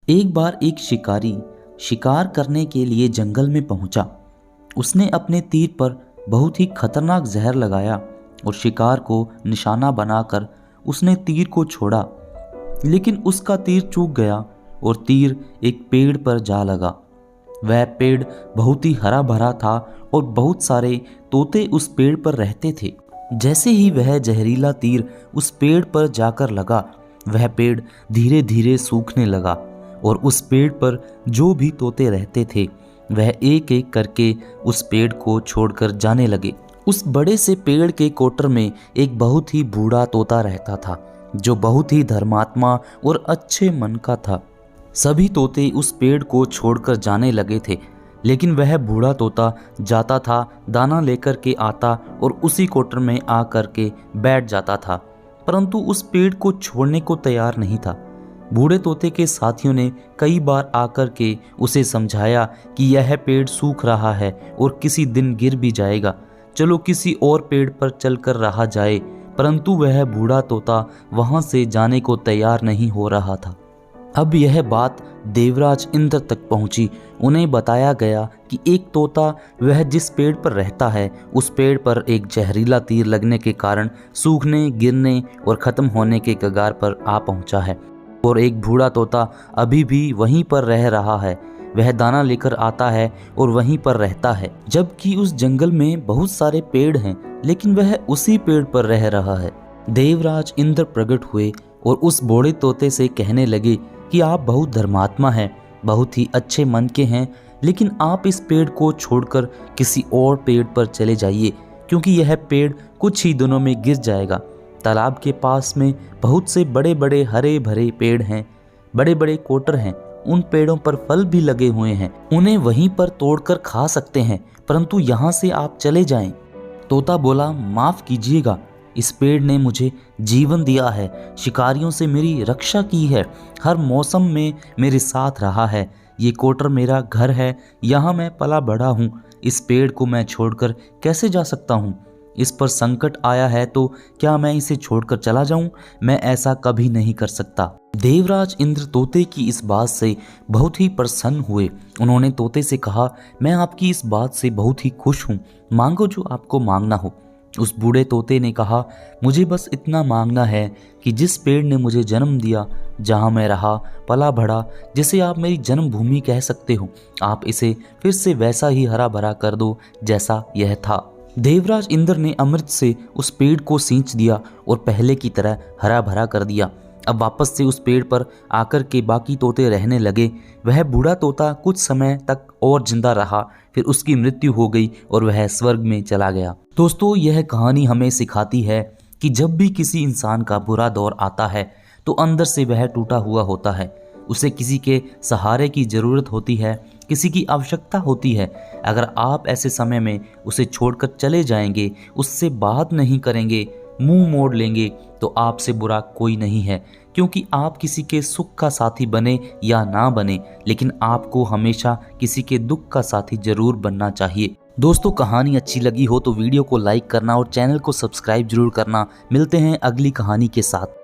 एक बार एक शिकारी शिकार करने के लिए जंगल में पहुंचा। उसने अपने तीर पर बहुत ही खतरनाक जहर लगाया और शिकार को निशाना बनाकर उसने तीर को छोड़ा, लेकिन उसका तीर चूक गया और तीर एक पेड़ पर जा लगा। वह पेड़ बहुत ही हरा भरा था और बहुत सारे तोते उस पेड़ पर रहते थे। जैसे ही वह जहरीला तीर उस पेड़ पर जाकर लगा, वह पेड़ धीरे धीरे सूखने लगा और उस पेड़ पर जो भी तोते रहते थे वह एक एक करके उस पेड़ को छोड़कर जाने लगे। उस बड़े से पेड़ के कोटर में एक बहुत ही बूढ़ा तोता रहता था, जो बहुत ही धर्मात्मा और अच्छे मन का था। सभी तोते उस पेड़ को छोड़कर जाने लगे थे, लेकिन वह बूढ़ा तोता जाता था, दाना लेकर के आता और उसी कोटर में आ कर के बैठ जाता था, परंतु उस पेड़ को छोड़ने को तैयार नहीं था। बूढ़े तोते के साथियों ने कई बार आकर के उसे समझाया कि यह पेड़ सूख रहा है और किसी दिन गिर भी जाएगा, चलो किसी और पेड़ पर चलकर रहा जाए, परंतु वह बूढ़ा तोता वहां से जाने को तैयार नहीं हो रहा था। अब यह बात देवराज इंद्र तक पहुंची। उन्हें बताया गया कि एक तोता वह जिस पेड़ पर रहता है उस पेड़ पर एक जहरीला तीर लगने के कारण सूखने, गिरने और ख़त्म होने के कगार पर आ पहुंचा है, और एक बूढ़ा तोता अभी भी वहीं पर रह रहा है। वह दाना लेकर आता है और वहीं पर रहता है, जबकि उस जंगल में बहुत सारे पेड़ हैं, लेकिन वह उसी पेड़ पर रह रहा है। देवराज इंद्र प्रकट हुए और उस बूढ़े तोते से कहने लगे कि आप बहुत धर्मात्मा हैं, बहुत ही अच्छे मन के हैं, लेकिन आप इस पेड़ को छोड़कर किसी और पेड़ पर चले जाइए, क्योंकि यह पेड़ कुछ ही दिनों में गिर जाएगा। तालाब के पास में बहुत से बड़े बड़े हरे भरे पेड़ हैं, बड़े बड़े कोटर हैं, उन पेड़ों पर फल भी लगे हुए हैं, उन्हें वहीं पर तोड़कर खा सकते हैं, परंतु यहाँ से आप चले जाएं। तोता बोला, माफ़ कीजिएगा, इस पेड़ ने मुझे जीवन दिया है, शिकारियों से मेरी रक्षा की है, हर मौसम में मेरे साथ रहा है, ये कोटर मेरा घर है, यहाँ मैं पला बड़ा हूँ, इस पेड़ को मैं छोड़कर कैसे जा सकता हूँ? इस पर संकट आया है तो क्या मैं इसे छोड़कर चला जाऊं? मैं ऐसा कभी नहीं कर सकता। देवराज इंद्र तोते की इस बात से बहुत ही प्रसन्न हुए। उन्होंने तोते से कहा, मैं आपकी इस बात से बहुत ही खुश हूँ, मांगो जो आपको मांगना हो। उस बूढ़े तोते ने कहा, मुझे बस इतना मांगना है कि जिस पेड़ ने मुझे जन्म दिया, जहाँ मैं रहा पला बढ़ा, जिसे आप मेरी जन्मभूमि कह सकते हो, आप इसे फिर से वैसा ही हरा भरा कर दो जैसा यह था। देवराज इंद्र ने अमृत से उस पेड़ को सींच दिया और पहले की तरह हरा भरा कर दिया। अब वापस से उस पेड़ पर आकर के बाकी तोते रहने लगे। वह बूढ़ा तोता कुछ समय तक और जिंदा रहा, फिर उसकी मृत्यु हो गई और वह स्वर्ग में चला गया। दोस्तों, यह कहानी हमें सिखाती है कि जब भी किसी इंसान का बुरा दौर आता है तो अंदर से वह टूटा हुआ होता है, उसे किसी के सहारे की ज़रूरत होती है, किसी की आवश्यकता होती है। अगर आप ऐसे समय में उसे छोड़कर चले जाएंगे, उससे बात नहीं करेंगे, मुंह मोड़ लेंगे, तो आपसे बुरा कोई नहीं है, क्योंकि आप किसी के सुख का साथी बने या ना बने, लेकिन आपको हमेशा किसी के दुख का साथी जरूर बनना चाहिए। दोस्तों, कहानी अच्छी लगी हो तो वीडियो को लाइक करना और चैनल को सब्सक्राइब जरूर करना। मिलते हैं अगली कहानी के साथ।